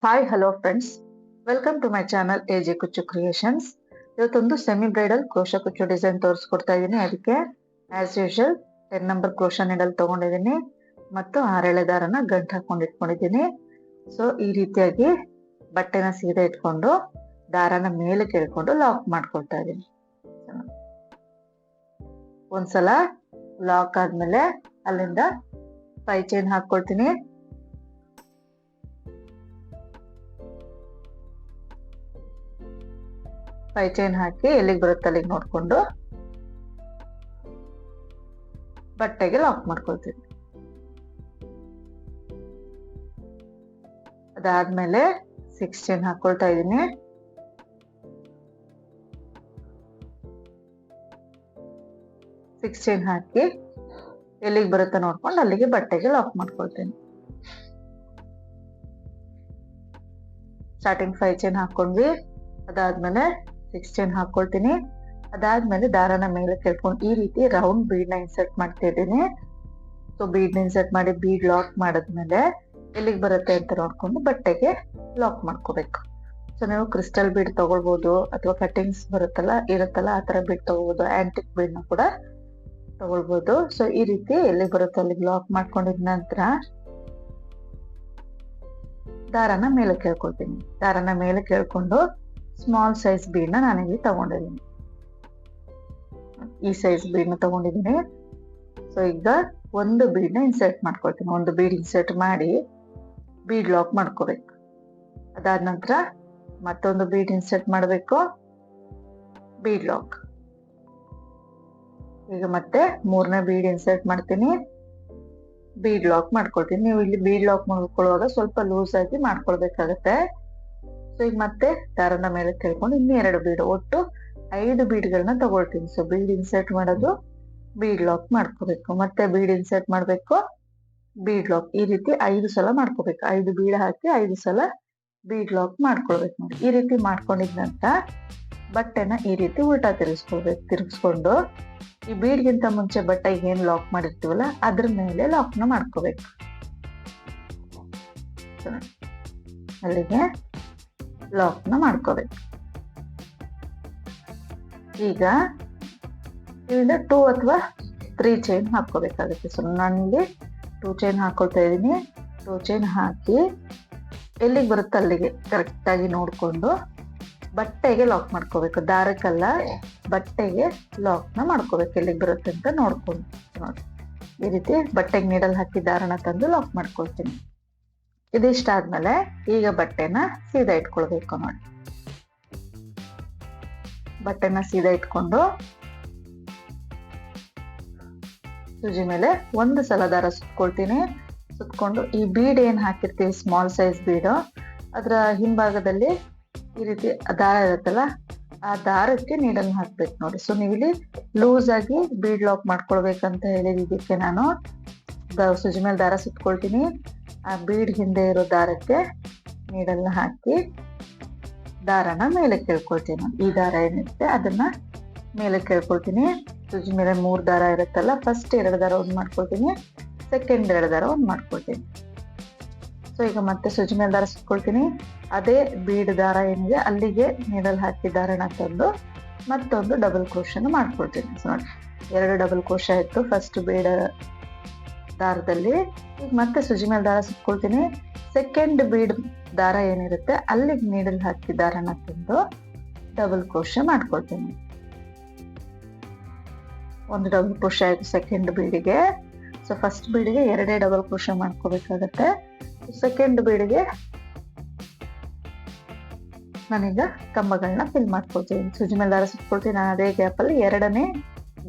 Hi hello friends, welcome to my channel AJ Kuchchu Creations. ಇವತ್ತೊಂದು semi bridal crochet ಕುಚ್ಚು design ತೋರಿಸ್ಕೊಡ್ತಾ ಇದ್ದೀನಿ. ಅದಕ್ಕೆ as usual 10 number crochet needle ತಗೊಂಡಿದ್ದೀನಿ ಮತ್ತು 6 ಎಳೆ ದಾರನ ಗಂಟು ಹಾಕೊಂಡು ಇಟ್ಕೊಂಡಿದ್ದೀನಿ. ಸೊ ಈ ರೀತಿಯಾಗಿ ಬಟ್ಟೆನ ಸೀದಾ ಇಟ್ಕೊಂಡು ದಾರನ ಮೇಲೆ ಕೇಳ್ಕೊಂಡು ಲಾಕ್ ಮಾಡ್ಕೊಳ್ತಾ ಇದ್ದೀನಿ. ಒಂದ್ಸಲ ಲಾಕ್ ಆದ್ಮೇಲೆ ಅಲ್ಲಿಂದ 5 ಚೈನ್ ಹಾಕೊಳ್ತೀನಿ. ಚೈನ್ ಹಾಕಿ ಎಲ್ಲಿಗೆ ಬರುತ್ತೆ ಅಲ್ಲಿಗೆ ನೋಡ್ಕೊಂಡು ಬಟ್ಟೆಗೆ ಲಾಕ್ ಮಾಡ್ಕೊಳ್ತೀನಿ. ಅದಾದ್ಮೇಲೆ 6 ಚೈನ್ ಹಾಕೊಳ್ತಾ ಇದ್ದೀನಿ. ಚೈನ್ ಹಾಕಿ ಎಲ್ಲಿಗೆ ಬರುತ್ತೆ ನೋಡ್ಕೊಂಡು ಅಲ್ಲಿಗೆ ಬಟ್ಟೆಗೆ ಲಾಕ್ ಮಾಡ್ಕೊಳ್ತೀನಿ. ಸ್ಟಾರ್ಟಿಂಗ್ 5 ಚೈನ್ ಹಾಕೊಂಡ್ವಿ. ಅದಾದ್ಮೇಲೆ 6 ಚೈನ್ ಹಾಕೊಳ್ತೀನಿ. ಅದಾದ್ಮೇಲೆ ದಾರನ ಮೇಲೆ ಕೇಳ್ಕೊಂಡು ಈ ರೀತಿ ರೌಂಡ್ ಬೀಡ್ ನ ಇನ್ಸರ್ಟ್ ಮಾಡ್ತಾ ಇದ್ದೀನಿ. ಸೊ ಬೀಡ್ ನ ಇನ್ಸರ್ಟ್ ಮಾಡಿ ಬೀಡ್ ಲಾಕ್ ಮಾಡಿದ್ಮೇಲೆ ಎಲ್ಲಿಗೆ ಬರುತ್ತೆ ಅಂತ ನೋಡ್ಕೊಂಡು ಬಟ್ಟೆಗೆ ಲಾಕ್ ಮಾಡ್ಕೋಬೇಕು. ಸೊ ನೀವು ಕ್ರಿಸ್ಟಲ್ ಬೀಡ್ ತಗೊಳ್ಬಹುದು ಅಥವಾ ಕಟಿಂಗ್ಸ್ ಇರುತ್ತಲ್ಲ ಆ ತರ ಬೀಡ್ ತಗೋಬಹುದು. ಆಂಟಿಕ್ ಬೀಡ್ ನ ಕೂಡ ತಗೊಳ್ಬಹುದು. ಸೊ ಈ ರೀತಿ ಎಲ್ಲಿಗೆ ಬರುತ್ತೆ ಅಲ್ಲಿಗೆ ಲಾಕ್ ಮಾಡ್ಕೊಂಡಿದ ನಂತರ ದಾರನ ಮೇಲೆ ಕೇಳ್ಕೊಳ್ತೀನಿ. ದಾರನ ಮೇಲೆ ಕೇಳ್ಕೊಂಡು ಸ್ಮಾಲ್ ಸೈಜ್ ಬೀಡ್ ನ ನಾನಿಲ್ಲಿ ತಗೊಂಡಿದ್ದೀನಿ. ಈ ಸೈಜ್ ಬೀಡ್ ನ ತಗೊಂಡಿದ್ದೀನಿ. ಸೊ ಈಗ ಒಂದು ಬೀಡ್ ನ ಇನ್ಸರ್ಟ್ ಮಾಡ್ಕೊಳ್ತೀನಿ. ಒಂದು ಬೀಡ್ ಇನ್ಸರ್ಟ್ ಮಾಡಿ ಬೀಡ್ ಲಾಕ್ ಮಾಡ್ಕೋಬೇಕು. ಅದಾದ ನಂತರ ಮತ್ತೊಂದು ಬೀಡ್ ಇನ್ಸರ್ಟ್ ಮಾಡಬೇಕು, ಬೀಡ್ ಲಾಕ್. ಈಗ ಮತ್ತೆ 3ನೇ ಬೀಡ್ ಇನ್ಸರ್ಟ್ ಮಾಡ್ತೀನಿ, ಬೀಡ್ ಲಾಕ್ ಮಾಡ್ಕೊಳ್ತೀನಿ. ನೀವು ಇಲ್ಲಿ ಬೀಡ್ ಲಾಕ್ ಮಾಡ್ಕೊಳ್ಳುವಾಗ ಸ್ವಲ್ಪ ಲೂಸ್ ಆಗಿ ಮಾಡ್ಕೊಳ್ಬೇಕಾಗತ್ತೆ. ಸೊ ಈಗ ಮತ್ತೆ ದಾರನ ಮೇಲೆ ಕೇಳ್ಕೊಂಡು ಇನ್ನೂ 2 ಬೀಡ್, ಒಟ್ಟು 5 ಬೀಡ್ಗಳನ್ನ ತಗೊಳ್ತೀನಿ. ಸೊ ಬೀಡ್ ಇನ್ಸರ್ಟ್ ಮಾಡೋದು, ಬೀಡ್ ಲಾಕ್ ಮಾಡ್ಕೋಬೇಕು, ಮತ್ತೆ ಬೀಡ್ ಇನ್ಸರ್ಟ್ ಮಾಡ್ಬೇಕು, ಬೀಡ್ ಲಾಕ್. ಈ ರೀತಿ 5 ಸಲ ಮಾಡ್ಕೋಬೇಕು. 5 ಬೀಡ್ ಹಾಕಿ 5 ಸಲ ಬೀಡ್ ಲಾಕ್ ಮಾಡ್ಕೊಳ್ಬೇಕು ನೋಡಿ. ಈ ರೀತಿ ಮಾಡ್ಕೊಂಡಿದ ನಂತರ ಬಟ್ಟೆನ ಈ ರೀತಿ ಉಲ್ಟಾ ತಿರುಗಿಸ್ಕೊಂಡು ಈ ಬೀಡ್ಗಿಂತ ಮುಂಚೆ ಬಟ್ಟೆಗೆ ಏನ್ ಲಾಕ್ ಮಾಡಿರ್ತೀವಲ್ಲ ಅದ್ರ ಮೇಲೆ ಲಾಕ್ ನ ಮಾಡ್ಕೋಬೇಕು. ಅಲ್ಲಿಗೆ ಲಾಕ್ ನ ಮಾಡ್ಕೋಬೇಕು. ಈಗ ಇಲ್ಲಿಂದ 2 ಅಥವಾ 3 ಚೈನ್ ಹಾಕೋಬೇಕಾಗುತ್ತೆ. ಸೊ ನಾನಿಲ್ಲಿ 2 ಚೈನ್ ಹಾಕೊಳ್ತಾ ಇದ್ದೀನಿ. 2 ಚೈನ್ ಹಾಕಿ ಎಲ್ಲಿಗೆ ಬರುತ್ತೆ ಅಲ್ಲಿಗೆ ಕರೆಕ್ಟ್ ಆಗಿ ನೋಡ್ಕೊಂಡು ಬಟ್ಟೆಗೆ ಲಾಕ್ ಮಾಡ್ಕೋಬೇಕು. ದಾರಕ್ಕಲ್ಲ, ಬಟ್ಟೆಗೆ ಲಾಕ್ ನ ಮಾಡ್ಕೋಬೇಕು. ಎಲ್ಲಿಗೆ ಬರುತ್ತೆ ಅಂತ ನೋಡ್ಕೊಂಡು ನೋಡಿ. ಈ ರೀತಿ ಬಟ್ಟೆಗೆ ನೀಡಲ್ ಹಾಕಿ ದಾರನ ತಂದು ಲಾಕ್ ಮಾಡ್ಕೊಳ್ತೀನಿ. ಇದಿಷ್ಟ ಆದ್ಮೇಲೆ ಈಗ ಬಟ್ಟೆನ ಸೀದಾ ಇಟ್ಕೊಳ್ಬೇಕು ನೋಡಿ. ಬಟ್ಟೆನ ಸೀದಾ ಇಟ್ಕೊಂಡು ಸೂಜಿ ಮೇಲೆ ಒಂದು ಸಲ ದಾರ ಸುತ್ಕೊಳ್ತೀನಿ. ಸುತ್ಕೊಂಡು ಈ ಬೀಡ್ ಏನ್ ಹಾಕಿರ್ತೀವಿ ಸ್ಮಾಲ್ ಸೈಜ್ ಬೀಡ್, ಅದ್ರ ಹಿಂಭಾಗದಲ್ಲಿ ಈ ರೀತಿ ದಾರ ಇರುತ್ತಲ್ಲ ಆ ದಾರಕ್ಕೆ ನೀಡಲ್ ಹಾಕ್ಬೇಕು ನೋಡಿ. ಸೊ ನೀವು ಇಲ್ಲಿ ಲೂಸ್ ಆಗಿ ಬೀಡ್ ಲಾಕ್ ಮಾಡ್ಕೊಳ್ಬೇಕಂತ ಹೇಳಿದಕ್ಕೆ ನಾನು ಸೂಜಿ ಮೇಲೆ ದಾರ ಸುತ್ಕೊಳ್ತೀನಿ. ಆ ಬೀಡ್ ಹಿಂದೆ ಇರೋ ದಾರಕ್ಕೆ ನೀಡಲ್ನ ಹಾಕಿ ದಾರನ ಮೇಲೆ ಕೇಳ್ಕೊಳ್ತೀನಿ. ಈ ದಾರ ಏನಿರುತ್ತೆ ಅದನ್ನ ಮೇಲೆ ಕೇಳ್ಕೊಳ್ತೀನಿ. ಸೂಜಿ ಮೇಲೆ 3 ದಾರ ಇರುತ್ತಲ್ಲ, ಫಸ್ಟ್ 2 ದಾರ ಒಂದ್ ಮಾಡ್ಕೊಳ್ತೀನಿ, ಸೆಕೆಂಡ್ 2 ದಾರ ಒಂದ್ ಮಾಡ್ಕೊಳ್ತೀನಿ. ಸೊ ಈಗ ಮತ್ತೆ ಸೂಜಿ ಮೇಲೆ ದಾರ ಸುತ್ಕೊಳ್ತೀನಿ. ಅದೇ ಬೀಡ್ ದಾರ ಏನಿದೆ ಅಲ್ಲಿಗೆ ನೀಡಲ್ ಹಾಕಿ ದಾರನ ತಂದು ಮತ್ತೊಂದು ಡಬಲ್ ಕ್ರೋಶನ ಮಾಡ್ಕೊಳ್ತೀನಿ. ಸೊ ನೋಡಿ, 2 ಡಬಲ್ ಕ್ರೋಶ ಇತ್ತು ಫಸ್ಟ್ ಬೀಡ್ ದಾರದಲ್ಲಿ. ಈಗ ಮತ್ತೆ ಸೂಜಿ ಮೇಲೆ ದಾರ ಸುತ್ಕೊಳ್ತೀನಿ. ಸೆಕೆಂಡ್ ಬೀಡ್ ದಾರ ಏನಿರುತ್ತೆ ಅಲ್ಲಿಗೆ ನೀಡಲ್ ಹಾಕಿ ದಾರನ ತಂದು ಡಬಲ್ ಕ್ರೋಶ ಮಾಡ್ಕೊಳ್ತೀನಿ. ಒಂದು ಡಬಲ್ ಕ್ರೋಶ ಆಯ್ತು ಸೆಕೆಂಡ್ ಬೀಡಿಗೆ. ಸೊ ಫಸ್ಟ್ ಬೀಡಿಗೆ 2 ಡಬಲ್ ಕ್ರೋಶ ಮಾಡ್ಕೋಬೇಕಾಗತ್ತೆ. ಸೆಕೆಂಡ್ ಬೀಡಿಗೆ ನಾನೀಗ ಕಂಬಗಳನ್ನ ಫಿಲ್ ಮಾಡ್ಕೊಳ್ತೀನಿ. ಸೂಜಿ ಮೇಲೆ ದಾರ ಸುತ್ಕೊಳ್ತೀನಿ. ನಾನು ಅದೇ ಗ್ಯಾಪ್ ಅಲ್ಲಿ 2ನೇ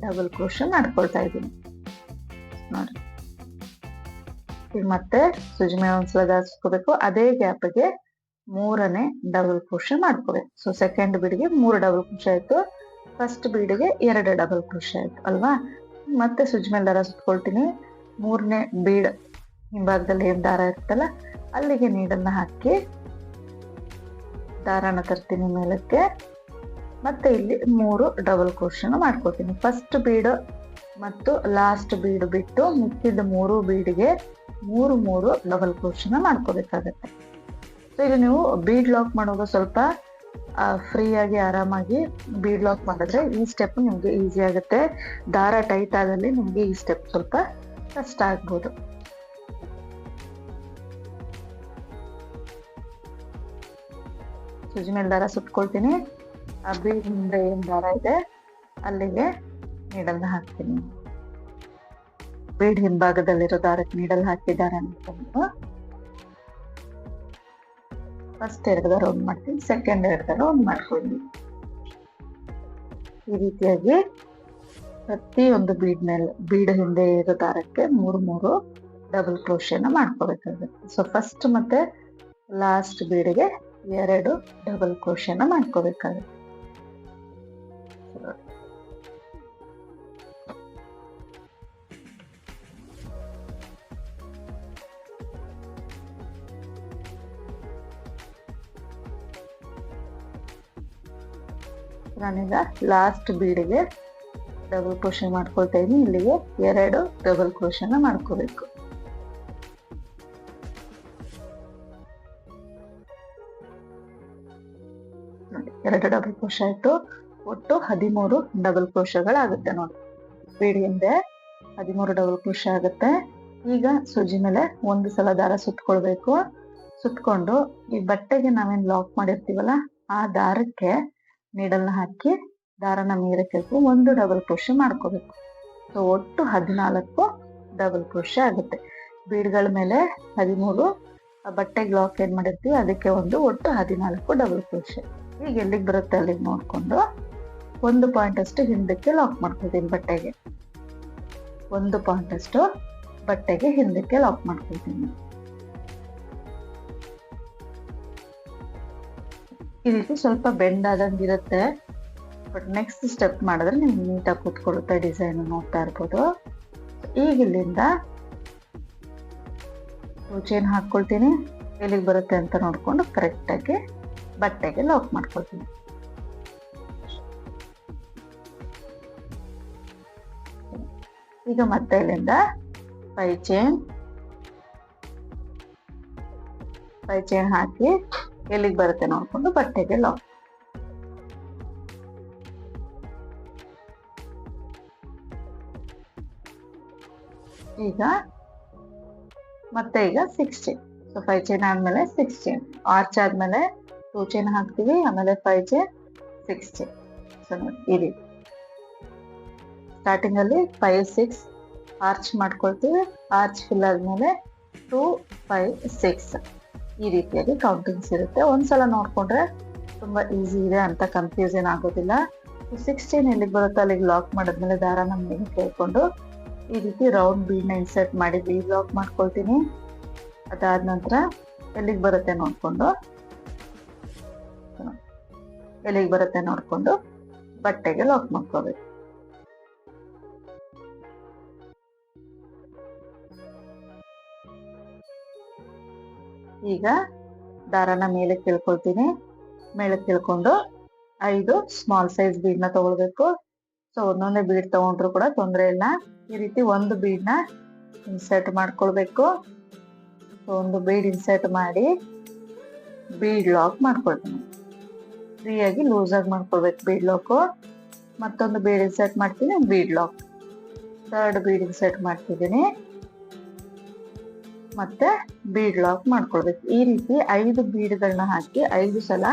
ಡಬಲ್ ಕ್ರೋಶ ಮಾಡ್ಕೊಳ್ತಾ ಇದ್ದೀನಿ ನೋಡಿ. ಈಗ ಮತ್ತೆ ಸೂಜಿ ಮೇಲೆ ಒಂದ್ಸಲ ದಾರ ಸುತ್ಕೋಬೇಕು. ಅದೇ ಗ್ಯಾಪ್ಗೆ 3ನೇ ಡಬಲ್ ಕ್ರೋಶ ಮಾಡ್ಕೋಬೇಕು. ಸೊ ಸೆಕೆಂಡ್ ಬೀಡ್ಗೆ 3 ಡಬಲ್ ಕ್ರೋಶ ಆಯ್ತು, ಫಸ್ಟ್ ಬೀಡ್ಗೆ 2 ಡಬಲ್ ಕ್ರೋಶ ಆಯ್ತು ಅಲ್ವಾ. ಮತ್ತೆ ಸೂಜಿ ಮೇಲೆ ದಾರ ಸುತ್ಕೊಳ್ತೀನಿ. 3ನೇ ಬೀಡ್ ಹಿಂಭಾಗದಲ್ಲಿ ಏನ್ ದಾರ ಇರುತ್ತಲ್ಲ ಅಲ್ಲಿಗೆ ನೀಡಲ್ನ ಹಾಕಿ ದಾರನ ತರ್ತೀನಿ ಮೇಲಕ್ಕೆ. ಮತ್ತೆ ಇಲ್ಲಿ 3 ಡಬಲ್ ಕ್ರೋಶನ ಮಾಡ್ಕೋತೀನಿ. ಫಸ್ಟ್ ಬೀಡ್ ಮತ್ತು ಲಾಸ್ಟ್ ಬೀಡ್ ಬಿಟ್ಟು ಮಿಕ್ಕಿದ 3 ಬೀಡ್ಗೆ 3 ಡಬಲ್ ಕ್ರೋಶನ ಮಾಡ್ಕೋಬೇಕಾಗತ್ತೆ. ಸೊ ಇಲ್ಲಿ ನೀವು ಬೀಡ್ ಲಾಕ್ ಮಾಡುವಾಗ ಸ್ವಲ್ಪ ಫ್ರೀ ಆಗಿ ಆರಾಮಾಗಿ ಬೀಡ್ ಲಾಕ್ ಮಾಡಿದ್ರೆ ಈ ಸ್ಟೆಪ್ ನಿಮ್ಗೆ ಈಸಿ ಆಗುತ್ತೆ. ದಾರ ಟೈಟ್ ಆದಲ್ಲಿ ನಿಮ್ಗೆ ಈ ಸ್ಟೆಪ್ ಸ್ವಲ್ಪ ಕಷ್ಟ ಆಗ್ಬೋದು. ಸೂಜಿ ಮೇಲೆ ದಾರ ಸುತ್ಕೊಳ್ತೀನಿ. ಆ ಬೀಡ್ ಮುಂದೆ ಏನ್ ದಾರ ಇದೆ ಅಲ್ಲಿಗೆ ನೀಡಲ್ನ ಹಾಕ್ತೀನಿ. ಬೀಡ್ ಹಿಂಭಾಗದಲ್ಲಿರೋ ದಾರಕ್ಕೆ ನೀಡಲ್ ಹಾಕಿ ದಾರ ಅನ್ಕೊಂಡು ಫಸ್ಟ್ 2 ದಾರ ರೌಂಡ್ ಮಾಡ್ತೀನಿ, ಸೆಕೆಂಡ್ 2 ದಾರ ರೌಂಡ್ ಮಾಡ್ಕೊಳ್ಳಿ. ಈ ರೀತಿಯಾಗಿ ಪ್ರತಿಯೊಂದು ಬೀಡ್ ಹಿಂದೆ ಇರೋ ದಾರಕ್ಕೆ 3 ಡಬಲ್ ಕ್ರೋಶೆನ ಮಾಡ್ಕೋಬೇಕಾಗುತ್ತೆ. ಸೊ ಫಸ್ಟ್ ಮತ್ತೆ ಲಾಸ್ಟ್ ಬೀಡ್ಗೆ 2 ಡಬಲ್ ಕ್ರೋಶೆನ ಮಾಡ್ಕೋಬೇಕಾಗುತ್ತೆ. ನಾನೀಗ ಲಾಸ್ಟ್ ಬೀಡ್ಗೆ ಡಬಲ್ ಕ್ರೋಶೆ ಮಾಡ್ಕೊಳ್ತಾ ಇದ್ದೀನಿ. ಇಲ್ಲಿಗೆ 2 ಡಬಲ್ ಕ್ರೋಶೆನ ಮಾಡ್ಕೋಬೇಕು. ನೋಡಿ 2 ಡಬಲ್ ಕ್ರೋಶೆ ಆಯ್ತು. ಒಟ್ಟು 13 ಡಬಲ್ ಕ್ರೋಶೆಗಳಾಗುತ್ತೆ ನೋಡಿ. ಬೀಡ್ ಹಿಂದೆ 13 ಡಬಲ್ ಕ್ರೋಶೆ ಆಗುತ್ತೆ. ಈಗ ಸೂಜಿ ಮೇಲೆ 1 ಸಲ ದಾರ ಸುತ್ಕೊಳ್ಬೇಕು. ಸುತ್ಕೊಂಡು ಈ ಬಟ್ಟೆಗೆ ನಾವೇನ್ ಲಾಕ್ ಮಾಡಿರ್ತೀವಲ್ಲ ಆ ದಾರಕ್ಕೆ ನೀಡಲ್ನ ಹಾಕಿ ದಾರನ ಮೇಲಕ್ಕೆ 1 ಡಬಲ್ ಕ್ರೋಶೆ ಮಾಡ್ಕೋಬೇಕು. ಸೊ ಒಟ್ಟು 14 ಡಬಲ್ ಕ್ರೋಶೆ ಆಗುತ್ತೆ. ಬೀಡ್ಗಳ ಮೇಲೆ 13, ಬಟ್ಟೆಗೆ ಲಾಕ್ ಏನ್ ಮಾಡಿರ್ತೀವಿ ಅದಕ್ಕೆ ಒಟ್ಟು 14 ಡಬಲ್ ಕ್ರೋಶೆ. ಈಗ ಎಲ್ಲಿಗೆ ಬರುತ್ತೆ ಅಲ್ಲಿಗೆ ನೋಡ್ಕೊಂಡು 1 ಪಾಯಿಂಟ್ ಅಷ್ಟು ಹಿಂದಕ್ಕೆ ಲಾಕ್ ಮಾಡ್ಕೊಳ್ತೀನಿ. ಬಟ್ಟೆಗೆ 1 ಪಾಯಿಂಟ್ ಅಷ್ಟು ಬಟ್ಟೆಗೆ ಹಿಂದಕ್ಕೆ ಲಾಕ್ ಮಾಡ್ಕೊಳ್ತೀನಿ. ಈ ರೀತಿ ಸ್ವಲ್ಪ ಬೆಂಡ್ ಆದಂಗಿರುತ್ತೆ. ಬಟ್ ನೆಕ್ಸ್ಟ್ ಸ್ಟೆಪ್ ಮಾಡಿದ್ರೆ ನಿಮ್ಗೆ ನೀಟಾಗಿ ಕೂತ್ಕೊಳ್ಳುತ್ತೆ. ಡಿಸೈನ್ ನೋಡ್ತಾ ಇರ್ಬೋದು. ಈಗ ಇಲ್ಲಿಂದ ಚೈನ್ ಹಾಕೊಳ್ತೀನಿ. ಎಲ್ಲಿಗೆ ಬರುತ್ತೆ ಅಂತ ನೋಡ್ಕೊಂಡು ಕರೆಕ್ಟ್ ಆಗಿ ಬಟ್ಟೆಗೆ ಲಾಕ್ ಮಾಡ್ಕೊಳ್ತೀನಿ. ಈಗ ಮತ್ತೆ ಇಲ್ಲಿಂದ 5 ಚೈನ್ ಹಾಕಿ ಎಲ್ಲಿಗೆ ಬರುತ್ತೆ ನೋಡ್ಕೊಂಡು ಬಟ್ಟೆಗೆ ಲಾಕ್. ಈಗ 6 ಚೈನ್. ಸೊ 5 ಚೈನ್ ಆದ್ಮೇಲೆ 6 ಚೈನ್, ಆರ್ಚ್ ಆದ್ಮೇಲೆ 2 ಚೈನ್ ಹಾಕ್ತೀವಿ, ಆಮೇಲೆ 5 ಚೈನ್ 6 ಚೈನ್. ಸೊ ನೋಡಿ ಈ ರೀತಿ ಸ್ಟಾರ್ಟಿಂಗ್ ಅಲ್ಲಿ 5 6 ಆರ್ಚ್ ಮಾಡ್ಕೊಳ್ತೀವಿ. ಆರ್ಚ್ ಫಿಲ್ ಆದ್ಮೇಲೆ 2 5 6 ಈ ರೀತಿಯಾಗಿ ಕೌಂಟಿಂಗ್ಸ್ ಇರುತ್ತೆ. ಒಂದ್ಸಲ ನೋಡ್ಕೊಂಡ್ರೆ ತುಂಬಾ ಈಸಿ ಇದೆ ಅಂತ ಕನ್ಫ್ಯೂಸ್ ಏನ್ ಆಗೋದಿಲ್ಲ. 16 ಎಲ್ಲಿಗೆ ಬರುತ್ತೆ ಅಲ್ಲಿಗೆ ಲಾಕ್ ಮಾಡಿದ್ಮೇಲೆ ದಾರನ ಮೇಲೆ ಕೇಳ್ಕೊಂಡು ಈ ರೀತಿ ರೌಂಡ್ ಬೀಡ್ ನ ಇನ್ಸರ್ಟ್ ಮಾಡಿ ಬೀಡ್ ಲಾಕ್ ಮಾಡ್ಕೊಳ್ತೀನಿ. ಅದಾದ ನಂತರ ಎಲ್ಲಿಗೆ ಬರುತ್ತೆ ನೋಡ್ಕೊಂಡು ಬಟ್ಟೆಗೆ ಲಾಕ್ ಮಾಡ್ಕೋಬೇಕು. ಈಗ ದಾರನ ಮೇಲೆ ಕೇಳ್ಕೊಳ್ತೀನಿ. ಮೇಲೆ ಕೇಳ್ಕೊಂಡು 5 ಸ್ಮಾಲ್ ಸೈಜ್ ಬೀಡ್ ನ ತಗೊಳ್ಬೇಕು. ಸೊ ಒಂದೊಂದೇ ಬೀಡ್ ತಗೊಂಡ್ರು ಕೂಡ ತೊಂದರೆ ಇಲ್ಲ. ಈ ರೀತಿ ಒಂದು ಬೀಡ್ ನ ಇನ್ಸರ್ಟ್ ಮಾಡ್ಕೊಳ್ಬೇಕು. ಸೊ ಒಂದು ಬೀಡ್ ಇನ್ಸರ್ಟ್ ಮಾಡಿ ಬೀಡ್ ಲಾಕ್ ಮಾಡ್ಕೊಳ್ತೀನಿ. ಫ್ರೀ ಆಗಿ ಲೂಸ್ ಆಗಿ ಮಾಡ್ಕೊಳ್ಬೇಕು ಬೀಡ್ ಲಾಕ್. ಮತ್ತೊಂದು ಬೀಡ್ ಇನ್ಸರ್ಟ್ ಮಾಡ್ತೀನಿ, bead lock. 3rd bead insert ಮಾಡ್ತಿದ್ದೀನಿ, ಮತ್ತೆ ಬೀಡ್ ಲಾಕ್ ಮಾಡ್ಕೊಳ್ಬೇಕು. ಈ ರೀತಿ 5 ಬೀಡ್ಗಳನ್ನ ಹಾಕಿ 5 ಸಲ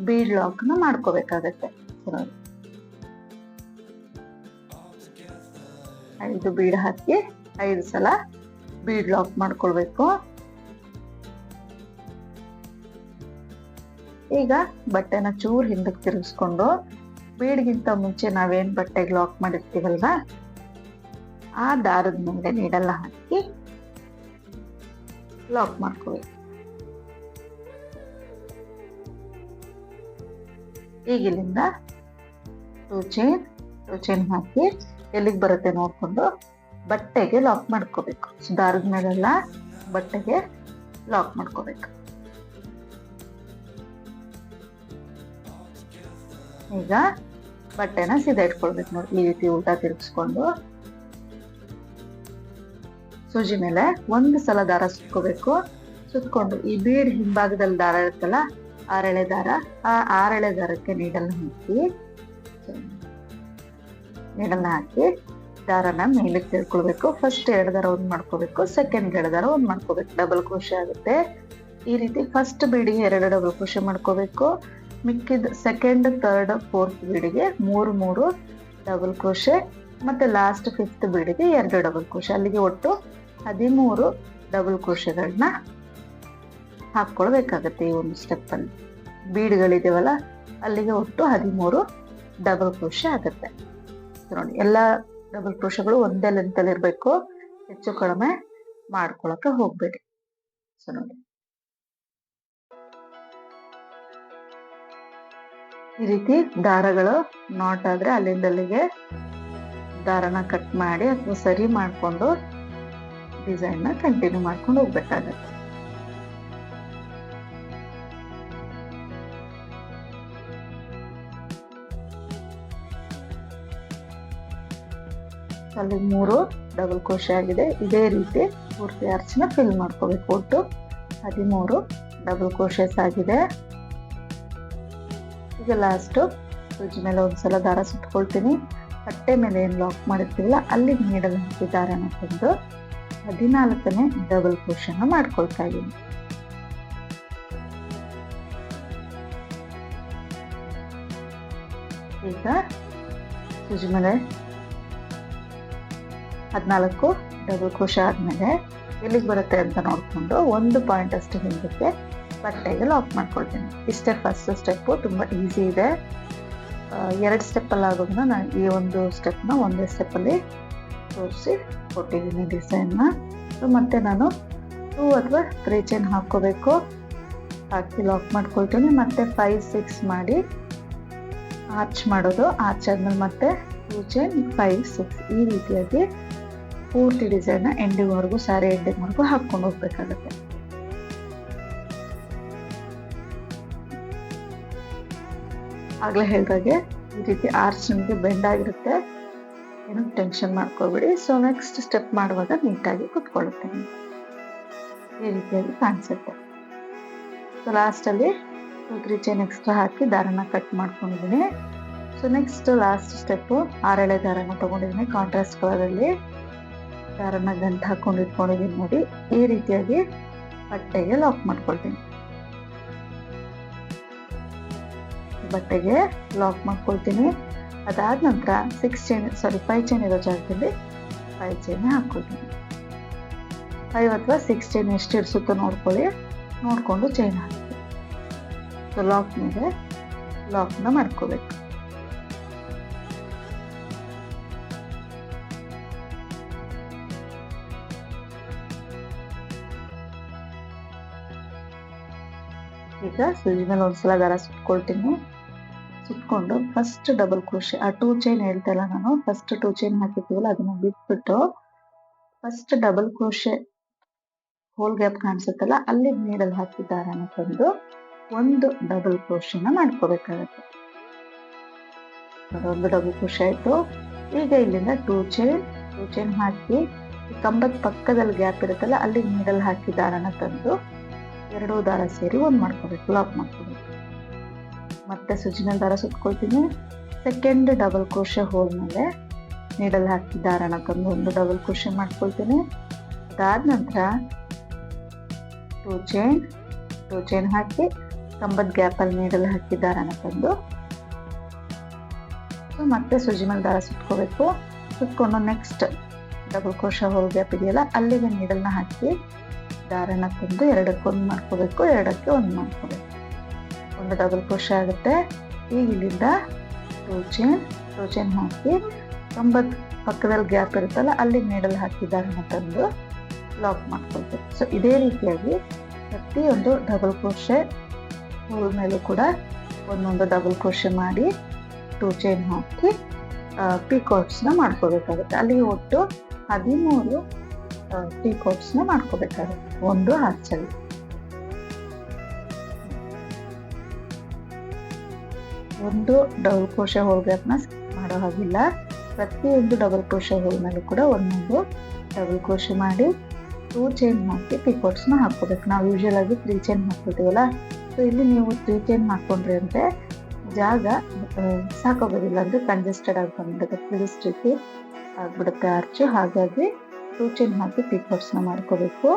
ಬೀಡ್ ಲಾಕ್ ನ ಮಾಡ್ಕೋಬೇಕಾಗತ್ತೆ. 5 ಬೀಡ್ ಹಾಕಿ 5 ಸಲ ಬೀಡ್ ಲಾಕ್ ಮಾಡ್ಕೊಳ್ಬೇಕು. ಈಗ ಬಟ್ಟೆನ ಚೂರ್ ಹಿಂದಕ್ಕೆ ತಿರುಗಿಸ್ಕೊಂಡು ಬೀಡ್ಗಿಂತ ಮುಂಚೆ ನಾವೇನ್ ಬಟ್ಟೆಗೆ ಲಾಕ್ ಮಾಡಿರ್ತೀವಲ್ವಾ ಆ ದಾರದ ಮೇಲೆ ನೀಡಲ್ಲ ಹಾಕಿ ಲಾಕ್ ಮಾಡ್ಕೋಬೇಕು. ಈಗ ಇಲ್ಲಿಂದ 2 ಚೈನ್ ಹಾಕಿ ಎಲ್ಲಿಗೆ ಬರುತ್ತೆ ನೋಡ್ಕೊಂಡು ಬಟ್ಟೆಗೆ ಲಾಕ್ ಮಾಡ್ಕೋಬೇಕು. ದಾರದ ಮೇಲೆಲ್ಲ ಬಟ್ಟೆಗೆ ಲಾಕ್ ಮಾಡ್ಕೋಬೇಕು. ಈಗ ಬಟ್ಟೆನ ಸೀದಾ ಇಟ್ಕೊಳ್ಬೇಕು ನೋಡಿ. ಈ ರೀತಿ ಉಲ್ಟಾ ತಿರುಗಿಸ್ಕೊಂಡು ಸೂಜಿ ಮೇಲೆ 1 ಸಲ ದಾರ ಸುತ್ಕೋಬೇಕು. ಸುತ್ಕೊಂಡು ಈ ಬೀಡ್ ಹಿಂಭಾಗದಲ್ಲಿ ದಾರ ಇರುತ್ತಲ್ಲ, 6 ಎಳೆ ದಾರ, ಆ 6 ಎಳೆ ದಾರಕ್ಕೆ ನೀಡಲ್ನ ಹಾಕಿ ದಾರನ ಮೇಲಕ್ಕೆ ತಿಳ್ಕೊಳ್ಬೇಕು. ಫಸ್ಟ್ 2 ದಾರ ಒಂದ್ ಮಾಡ್ಕೋಬೇಕು, ಸೆಕೆಂಡ್ 2 ದಾರ ಒಂದ್ ಮಾಡ್ಕೋಬೇಕು, ಡಬಲ್ ಕ್ರೋಶೆ ಆಗುತ್ತೆ. ಈ ರೀತಿ ಫಸ್ಟ್ ಬೀಡಿಗೆ 2 ಡಬಲ್ ಕ್ರೋಶೆ ಮಾಡ್ಕೋಬೇಕು, ಮಿಕ್ಕಿದ ಸೆಕೆಂಡ್, ಥರ್ಡ್, ಫೋರ್ತ್ ಬೀಡಿಗೆ 3 ಡಬಲ್ ಕ್ರೋಶೆ, ಮತ್ತೆ ಲಾಸ್ಟ್ 5th ಬೀಡಿಗೆ 2 ಡಬಲ್ ಕ್ರೋಶೆ. ಅಲ್ಲಿಗೆ ಒಟ್ಟು 13 ಡಬಲ್ ಕ್ರೋಶೆಗಳನ್ನ ಹಾಕೊಳ್ಬೇಕಾಗತ್ತೆ. ಈ ಒಂದು ಸ್ಟೆಪ್ ಅಲ್ಲಿ ಬೀಡ್ಗಳಿದಾವಲ್ಲ ಅಲ್ಲಿಗೆ ಒಟ್ಟು 13 ಡಬಲ್ ಕ್ರೋಶೆ ಆಗುತ್ತೆ. ನೋಡಿ, ಎಲ್ಲ ಡಬಲ್ ಕ್ರೋಶೆಗಳು ಒಂದೇ ಲೆಂತ್ ಅಲ್ಲಿ ಇರ್ಬೇಕು, ಹೆಚ್ಚು ಕಡಿಮೆ ಮಾಡ್ಕೊಳಕ್ಕೆ ಹೋಗ್ಬೇಡಿ. ಸೊ ನೋಡಿ, ಈ ರೀತಿ ದಾರಗಳು ನಾಟ್ ಆದ್ರೆ ಅಲ್ಲಿಂದ ಅಲ್ಲಿಗೆ ದಾರನ ಕಟ್ ಮಾಡಿ ಅಥವಾ ಸರಿ ಮಾಡ್ಕೊಂಡು ಡಿಸೈನ್ ನ ಕಂಟಿನ್ಯೂ ಮಾಡ್ಕೊಂಡು ಹೋಗ್ಬೇಕಾಗತ್ತೆ. ಅಲ್ಲಿ 3 ಡಬಲ್ ಕ್ರೋಶೆ ಆಗಿದೆ. ಇದೇ ರೀತಿ ಪೂರ್ತಿ ಆರ್ಚ್ನ ಫಿಲ್ ಮಾಡ್ಕೋಬೇಕು. ಒಟ್ಟು 13 ಡಬಲ್ ಕ್ರೋಶೆಸ್ ಆಗಿದೆ. ಈಗ ಲಾಸ್ಟ್ ಸೂಜಿ ಮೇಲೆ ಒಂದ್ಸಲ ದಾರ ಸುತ್ಕೊಳ್ತೀನಿ. ಬಟ್ಟೆ ಮೇಲೆ ಏನ್ ಲಾಕ್ ಮಾಡಿರ್ತೀವಲ್ಲ ಅಲ್ಲಿ ನೀಡಲ್ ಹಾಕಿ ದಾರನ ತಂದು 14ನೇ ಡಬಲ್ ಕ್ರೋಶೆನ ಮಾಡ್ಕೊಳ್ತಾ ಇದ್ದೀನಿ. ಈಗ ಸೂಜಿ ಮೇಲೆ 14 ಡಬಲ್ ಕ್ರೋಶೆ ಆದ್ಮೇಲೆ ಎಲ್ಲಿಗೆ ಬರುತ್ತೆ ಅಂತ ನೋಡ್ಕೊಂಡು 1 ಪಾಯಿಂಟ್ ಅಷ್ಟು ಹಿಂದಕ್ಕೆ ಬಟ್ಟೆಗೆ ಲಾಕ್ ಮಾಡ್ಕೊಳ್ತೀನಿ. ಇಷ್ಟೇ ಫಸ್ಟ್ ಸ್ಟೆಪ್, ತುಂಬಾ ಈಸಿ ಇದೆ. 2 ಸ್ಟೆಪ್ ಅಲ್ಲಿ ಆಗೋದನ್ನ ನಾನು ಈ ಒಂದು ಸ್ಟೆಪ್ನ ಒಂದೇ ಸ್ಟೆಪ್ ಅಲ್ಲಿ ತೋರಿಸಿ ಕೊಟ್ಟಿದ್ದೀನಿ ಡಿಸೈನ್ನ. ಮತ್ತೆ ನಾನು 2 ಅಥವಾ 3 ಚೈನ್ ಹಾಕೋಬೇಕು, ಹಾಕಿ ಲಾಕ್ ಮಾಡ್ಕೊಳ್ತೀನಿ. ಮತ್ತೆ 5, 6 ಮಾಡಿ ಆರ್ಚ್ ಮಾಡೋದು. ಆರ್ಚ್ ಆದ್ಮೇಲೆ ಮತ್ತೆ 2 ಚೈನ್ 5, 6 ಈ ರೀತಿಯಾಗಿ ಪೂರ್ತಿ ಡಿಸೈನ್ ಎಂಡಿಂಗ್ ವರೆಗೂ, ಸಾರಿ ಎಂಡಿಂಗ್ ವರೆಗೂ ಹಾಕೊಂಡು ಹೋಗ್ಬೇಕಾಗತ್ತೆ. ಆಗ್ಲೇ ಹೇಳಿದಾಗೆ ಈ ರೀತಿ ಆರ್ಚ್ ನಿಮಗೆ ಬೆಂಡ್ ಆಗಿರುತ್ತೆ, ಏನು ಟೆನ್ಷನ್ ಮಾಡ್ಕೋಬೇಡಿ. ಸೊ ನೆಕ್ಸ್ಟ್ ಸ್ಟೆಪ್ ಮಾಡುವಾಗ ನೀಟಾಗಿ ಕುತ್ಕೊಳ್ಳುತ್ತೆ, ಈ ರೀತಿಯಾಗಿ ಕಾಣಿಸುತ್ತೆ. ಸೊ ಲಾಸ್ಟ್ ಅಲ್ಲಿ 2, 3 ಚೈನ್ ಎಕ್ಸ್ಟ್ರಾ ಹಾಕಿ ದಾರನ ಕಟ್ ಮಾಡ್ಕೊಂಡಿದ್ದೀನಿ. ಸೊ ನೆಕ್ಸ್ಟ್ ಲಾಸ್ಟ್ ಸ್ಟೆಪ್ 6 ಎಳೆ ದಾರನ ತಗೊಂಡಿದ್ದೀನಿ. ಕಾಂಟ್ರಾಸ್ಟ್ ಕಲರ್ ಅಲ್ಲಿ ದಾರನ ಗಂಟು ಹಾಕೊಂಡು ಇಟ್ಕೊಂಡಿದ್ದೀನಿ. ನೋಡಿ, ಈ ರೀತಿಯಾಗಿ ಬಟ್ಟೆಗೆ ಲಾಕ್ ಮಾಡ್ಕೊಳ್ತೀನಿ. ಬಟ್ಟೆಗೆ ಲಾಕ್ ಮಾಡ್ಕೊಳ್ತೀನಿ. ಅದಾದ ನಂತರ 5 ಚೈನ್ ಇರೋ ಜಾಗದಲ್ಲಿ 5 ಚೈನ್ ಹಾಕೊಳ್ತೀನಿ. 5 ಅಥವಾ 6 ಚೈನ್ ಎಷ್ಟು ಇರಿಸುತ್ತೋ ನೋಡ್ಕೊಳ್ಳಿ, ನೋಡ್ಕೊಂಡು ಚೈನ್ ಹಾಕಿ ಲಾಕ್ ಮೇಲೆ ಲಾಕ್ನ ಮಾಡ್ಕೋಬೇಕು. ಈಗ ಸೂಜಿ ಮೇಲೆ ಒಂದ್ಸಲ ದಾರ ಸುತ್ಕೊಳ್ತೀನಿ. ಸುತ್ಕೊಂಡು ಫಸ್ಟ್ ಡಬಲ್ ಕ್ರೋಶೆ, ಆ 2 ಚೈನ್ ಹೇಳ್ತಾ ಇಲ್ಲ ನಾನು, ಫಸ್ಟ್ 2 ಚೈನ್ ಹಾಕಿರ್ತೀವಲ್ಲ ಅದನ್ನ ಬಿಟ್ಬಿಟ್ಟು first double crochet hole gap ಕಾಣಿಸುತ್ತಲ್ಲ ಅಲ್ಲಿ ನೀಡಲ್ ಹಾಕಿ ದಾರನ ತಂದು 1 ಡಬಲ್ ಕ್ರೋಶೆನ ಮಾಡ್ಕೋಬೇಕಾಗತ್ತೆ. 1 ಡಬಲ್ ಕ್ರೋಶೆ ಆಯ್ತು. ಈಗ ಇಲ್ಲಿಂದ 2 ಚೈನ್ ಹಾಕಿ ಕಂಬದ ಪಕ್ಕದಲ್ಲಿ ಗ್ಯಾಪ್ ಇರುತ್ತಲ್ಲ ಅಲ್ಲಿ ನೀಡಲ್ ಹಾಕಿ ದಾರನ ತಂದು 2 ದಾರ ಸೇರಿ 1 ಮಾಡ್ಕೋಬೇಕು, ಲಾಕ್ ಮಾಡ್ಕೋಬೇಕು. ಮತ್ತೆ ಸೂಜಿನಲ್ಲಿ ದಾರ ಸುತ್ಕೊಳ್ತೀನಿ. ಸೆಕೆಂಡ್ ಡಬಲ್ ಕ್ರೋಶೆ ಹೋಲ್ ಮೇಲೆ ನೀಡಲ್ ಹಾಕಿ ದಾರನ ತಂದು 1 ಡಬಲ್ ಕ್ರೋಶೆ ಮಾಡ್ಕೊಳ್ತೀನಿ. ಅದಾದ ನಂತರ 2 ಚೈನ್ ಹಾಕಿ ಕಂಬದ ಗ್ಯಾಪ್ ಅಲ್ಲಿ ನೀಡಲ್ ಹಾಕಿ ದಾರನ ತಂದು ಮತ್ತೆ ಸೂಜಿ ಮೇಲೆ ದಾರ ಸುತ್ಕೋಬೇಕು. ಸುತ್ಕೊಂಡು next double crochet hole gap ಇದೆಯಲ್ಲ ಅಲ್ಲಿಗೆ ನೀಡಲ್ನ ಹಾಕಿ ದಾರನ ತಂದು 2ಕ್ಕೆ 1 ಮಾಡ್ಕೋಬೇಕು, 2ಕ್ಕೆ 1 ಮಾಡ್ಕೋಬೇಕು. 1 ಡಬಲ್ ಕ್ರೋಶೆ ಆಗುತ್ತೆ. ಈಗ ಇಲ್ಲಿಂದ 2 ಚೈನ್ ಹಾಕಿ ಕಂಬದ ಪಕ್ಕದಲ್ಲಿ ಗ್ಯಾಪ್ ಇರುತ್ತಲ್ಲ ಅಲ್ಲಿ ನೀಡಲ್ ಹಾಕಿ ದಾರನ ತಂದು ಲಾಕ್ ಮಾಡ್ಕೊಳ್ಬೇಕು. ಸೊ ಇದೇ ರೀತಿಯಾಗಿ ಪ್ರತಿಯೊಂದು ಡಬಲ್ ಕ್ರೋಶೆ ಹೋಲ್ ಮೇಲೂ ಕೂಡ ಒಂದೊಂದು ಡಬಲ್ ಕ್ರೋಶೆ ಮಾಡಿ 2 ಚೈನ್ ಹಾಕಿ ಪೀಕಾಟ್ಸ್ನ ಮಾಡ್ಕೋಬೇಕಾಗುತ್ತೆ. ಅಲ್ಲಿ ಒಟ್ಟು 13 ಪೀಕಾಟ್ಸ್ನ ಮಾಡ್ಕೋಬೇಕಾಗುತ್ತೆ ಒಂದು ಆರ್ಚಲ್ಲಿ. ಒಂದು ಡಬಲ್ ಕ್ರೋಶೆ ಹೋಲ್ ಗ್ಯಾಪ್ನ ಮಾಡೋ ಹಾಗಿಲ್ಲ. ಪ್ರತಿಯೊಂದು ಡಬಲ್ ಕ್ರೋಶೆ ಹೋಲ್ ಮೇಲೂ ಕೂಡ ಒಂದೊಂದು ಡಬಲ್ ಕ್ರೋಶೆ ಮಾಡಿ 2 ಚೈನ್ ಹಾಕಿ ಪಿಕೋಟ್ಸ್ನ ಹಾಕ್ಕೋಬೇಕು. ನಾವು ಯೂಶುವಲ್ ಆಗಿ 3 ಚೈನ್ ಹಾಕ್ಕೊಳ್ತೀವಲ್ಲ, ಸೊ ಇಲ್ಲಿ ನೀವು 3 ಚೈನ್ ಹಾಕ್ಕೊಂಡ್ರಿ ಅಂದರೆ ಜಾಗ ಸಾಕಾಗೋದಿಲ್ಲ, ಅಂದರೆ ಕಂಜೆಸ್ಟೆಡ್ ಆಗಿ ಬಂದ್ಬಿಡುತ್ತೆ, ಫ್ರೀಸ್ ರೀತಿ ಆಗ್ಬಿಡುತ್ತೆ ಆರ್ಚು. ಹಾಗಾಗಿ 2 ಚೈನ್ ಹಾಕಿ ಪಿಕೋಟ್ಸ್ನ ಮಾಡ್ಕೋಬೇಕು.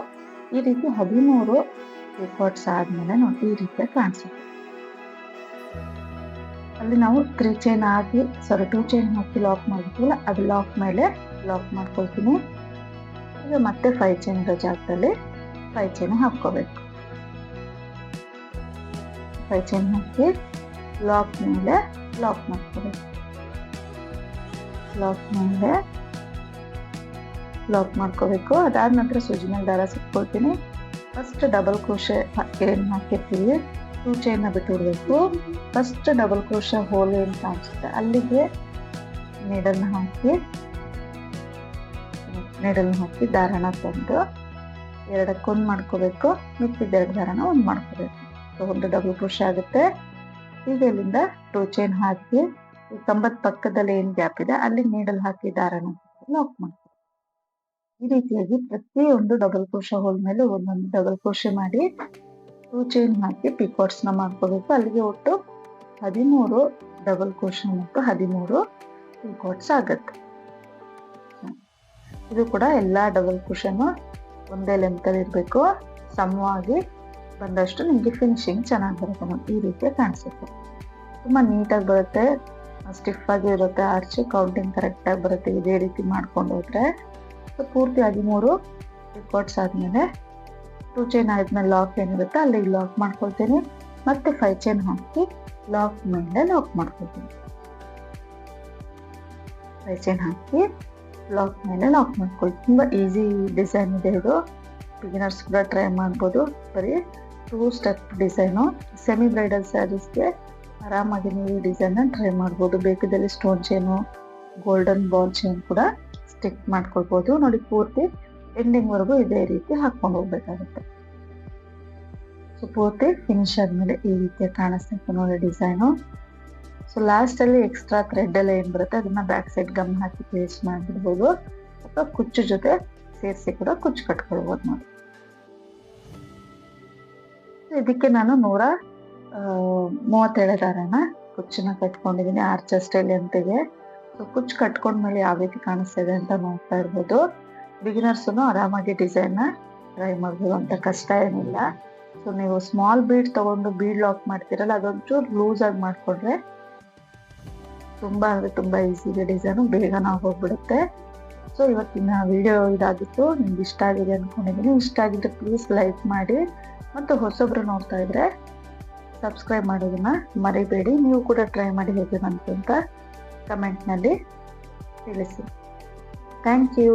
ಈ ರೀತಿ 13 ಪಿಕೋಟ್ಸ್ ಆದಮೇಲೆ ನೋಡಿ ಈ ರೀತಿ ಕಾಣಿಸುತ್ತೆ. ಅಲ್ಲಿ ನಾವು 3 ಚೈನ್ ಹಾಕಿ 2 ಚೈನ್ ಹಾಕಿ ಲಾಕ್ ಮಾಡಿದ್ವಲ್ಲ, ಅದು ಲಾಕ್ ಮೇಲೆ ಲಾಕ್ ಮಾಡ್ಕೊಳ್ತೀನಿ. ಈಗ ಮತ್ತೆ 5 ಚೈನ್ ಇರೋ ಜಾಗದಲ್ಲಿ 5 ಚೈನ್ ಹಾಕ್ಕೋಬೇಕು. 5 ಚೈನ್ ಹಾಕಿ ಲಾಕ್ ಮೇಲೆ ಲಾಕ್ ಮಾಡ್ಕೋಬೇಕು. ಲಾಕ್ ಮೇಲೆ ಲಾಕ್ ಮಾಡ್ಕೋಬೇಕು. ಅದಾದ ನಂತರ ಸೂಜಿ ಮೇಲೆ ದಾರ ಸುತ್ಕೊಳ್ತೀನಿ. ಫಸ್ಟ್ ಡಬಲ್ ಕ್ರೋಶೆ ಏನು ಹಾಕಿರ್ತೀವಿ 2 ಚೈನ್ನ ಬಿಟ್ಟು ಬಿಡಬೇಕು. ಫಸ್ಟ್ ಡಬಲ್ ಕ್ರೋಶೆ ಹೋಲ್ ಏನು ಕಾಣಿಸುತ್ತೆ ಅಲ್ಲಿಗೆ ನೀಡಲ್ನ ಹಾಕಿ ದಾರನ ತಂದು ಎರಡಕ್ಕೊಂದು ಮಾಡ್ಕೋಬೇಕು. ಮಿಕ್ಕಿದ 2 ದಾರನ ಒಂದು ಮಾಡ್ಕೋಬೇಕು. ಒಂದು ಡಬಲ್ ಕ್ರೋಶೆ ಆಗುತ್ತೆ. ಈಗ ಇಲ್ಲಿಂದ 2 ಚೈನ್ ಹಾಕಿ ಈ ಕಂಬದ ಪಕ್ಕದಲ್ಲಿ ಏನು ಗ್ಯಾಪ್ ಇದೆ ಅಲ್ಲಿ ನೀಡಲ್ ಹಾಕಿ ದಾರನ ಲಾಕ್ ಮಾಡ್ತೀವಿ. ಈ ರೀತಿಯಾಗಿ ಪ್ರತಿಯೊಂದು ಡಬಲ್ ಕ್ರೋಶೆ ಹೋಲ್ ಮೇಲೆ ಒಂದೊಂದು ಡಬಲ್ ಕ್ರೋಶೆ ಮಾಡಿ 2 ಚೈನ್ ಹಾಕಿ ಪಿಕೋಟ್ಸ್ನ ಮಾಡ್ಕೋಬೇಕು. ಅಲ್ಲಿಗೆ ಒಟ್ಟು 13 ಡಬಲ್ ಕ್ರೋಶೆ ಮತ್ತು 13 ಪಿಕೋಟ್ಸ್ ಆಗುತ್ತೆ. ಇದು ಕೂಡ ಎಲ್ಲ ಡಬಲ್ ಕ್ರೋಶೆನೂ ಒಂದೇ ಲೆಂತಲ್ಲಿ ಇರಬೇಕು. ಸಮವಾಗಿ ಬಂದಷ್ಟು ನಿಮಗೆ ಫಿನಿಶಿಂಗ್ ಚೆನ್ನಾಗಿ ಬರುತ್ತೆ ನೋಡಿ. ಈ ರೀತಿ ಕಾಣಿಸುತ್ತೆ. ತುಂಬ ನೀಟಾಗಿ ಬರುತ್ತೆ, ಸ್ಟಿಫ್ ಆಗಿ ಇರುತ್ತೆ ಆರ್ಚ್. ಕೌಂಟಿಂಗ್ ಕರೆಕ್ಟಾಗಿ ಬರುತ್ತೆ ಇದೇ ರೀತಿ ಮಾಡ್ಕೊಂಡು ಹೋದ್ರೆ. ಸೊ ಪೂರ್ತಿ 13 ಪಿಕೋಟ್ಸ್ ಆದಮೇಲೆ 2 ಚೈನ್ ಆದ್ಮೇಲೆ ಲಾಕ್ ಏನಿರುತ್ತೆ ಅಲ್ಲಿ ಲಾಕ್ ಮಾಡ್ಕೊಳ್ತೀನಿ. ಮತ್ತೆ 5 ಚೈನ್ ಹಾಕಿ ಲಾಕ್ ಮೇಲೆ ಲಾಕ್ ಮಾಡ್ಕೊಳ್ತೀನಿ. 5 ಚೈನ್ ಹಾಕಿ ಲಾಕ್ ಮೇಲೆ ಲಾಕ್ ಮಾಡ್ಕೊಳ್ತೀನಿ. ತುಂಬ ಈಸಿ ಡಿಸೈನ್ ಇದೆ ಇದು, ಬಿಗಿನರ್ಸ್ ಕೂಡ ಟ್ರೈ ಮಾಡ್ಬೋದು. ಬರೀ 2 ಸ್ಟೆಪ್ ಡಿಸೈನು. ಸೆಮಿ ಬ್ರೈಡಲ್ ಸ್ಯಾರೀಸ್ಗೆ ಆರಾಮಾಗಿ ನೀವು ಈ ಡಿಸೈನ್ನ ಟ್ರೈ ಮಾಡ್ಬೋದು. ಬೇಕದಲ್ಲಿ stone chain, golden ball chain ಕೂಡ ಸ್ಟಿಕ್ ಮಾಡ್ಕೊಳ್ಬೋದು. ನೋಡಿ ಪೂರ್ತಿ ಎಂಡಿಂಗ್ವರೆಗೂ ಇದೇ ರೀತಿ ಹಾಕ್ಕೊಂಡು ಹೋಗ್ಬೇಕಾಗುತ್ತೆ. ಸೊ ಪೂರ್ತಿ ಫಿನಿಶ್ ಆದಮೇಲೆ ಈ ರೀತಿಯ ಕಾಣಿಸ್ತೈತೆ ನೋಡಿ ಡಿಸೈನು. ಸೊ ಲಾಸ್ಟಲ್ಲಿ ಎಕ್ಸ್ಟ್ರಾ ಥ್ರೆಡ್ ಎಲ್ಲ ಏನು ಬರುತ್ತೆ ಅದನ್ನ ಬ್ಯಾಕ್ ಸೈಡ್ ಗಮ್ ಹಾಕಿ ಪೇಸ್ಟ್ ಮಾಡಿಬಿಡ್ಬೋದು, ಅಥವಾ ಕುಚ್ಚು ಜೊತೆ ಸೇರಿಸಿ ಕೂಡ ಕುಚ್ಚು ಕಟ್ಕೊಳ್ಬೋದು ನೋಡಿ. ಇದಕ್ಕೆ ನಾನು 137 ದಾರನ ಕುಚ್ಚನ್ನ ಕಟ್ಕೊಂಡಿದ್ದೀನಿ ಆರ್ಚ್ ಸ್ಟೈಲ್ ಅಂತೆಗೆ. ಸೊ ಕುಚ್ಚು ಕಟ್ಕೊಂಡ್ಮೇಲೆ ಯಾವ ರೀತಿ ಕಾಣಿಸ್ತಾ ಇದೆ ಅಂತ ನೋಡ್ತಾ ಇರ್ಬೋದು. ಬಿಗಿನರ್ಸು ಆರಾಮಾಗಿ ಡಿಸೈನ್ನ ಟ್ರೈ ಮಾಡ್ಬೋದು, ಅಂತ ಕಷ್ಟ ಏನಿಲ್ಲ. ಸೊ ನೀವು ಸ್ಮಾಲ್ ಬೀಡ್ ತಗೊಂಡು ಬೀಡ್ ಲಾಕ್ ಮಾಡ್ತೀರಲ್ಲ ಅದೊಂಚೂರು ಲೂಸ್ ಆಗಿ ಮಾಡಿಕೊಂಡ್ರೆ ತುಂಬ ಅಂದರೆ ತುಂಬ ಈಸಿಗೆ ಡಿಸೈನು ಬೇಗನ ಹೋಗ್ಬಿಡುತ್ತೆ. ಸೊ ಇವತ್ತಿನ ವಿಡಿಯೋ ಇದಾಗಿತ್ತು. ನಿಮ್ಗೆ ಇಷ್ಟ ಆಗಿದೆ ಅಂದ್ಕೊಂಡಿದ್ದೀನಿ. ಇಷ್ಟ ಆಗಿದ್ರೆ ಪ್ಲೀಸ್ ಲೈಕ್ ಮಾಡಿ, ಮತ್ತು ಹೊಸೊಬ್ರು ನೋಡ್ತಾ ಇದ್ರೆ ಸಬ್ಸ್ಕ್ರೈಬ್ ಮಾಡೋದನ್ನ ಮರಿಬೇಡಿ. ನೀವು ಕೂಡ ಟ್ರೈ ಮಾಡಿ ಹೇಗೆ ಬಂತು ಅಂತ ಕಮೆಂಟ್ನಲ್ಲಿ ತಿಳಿಸಿ. Thank you.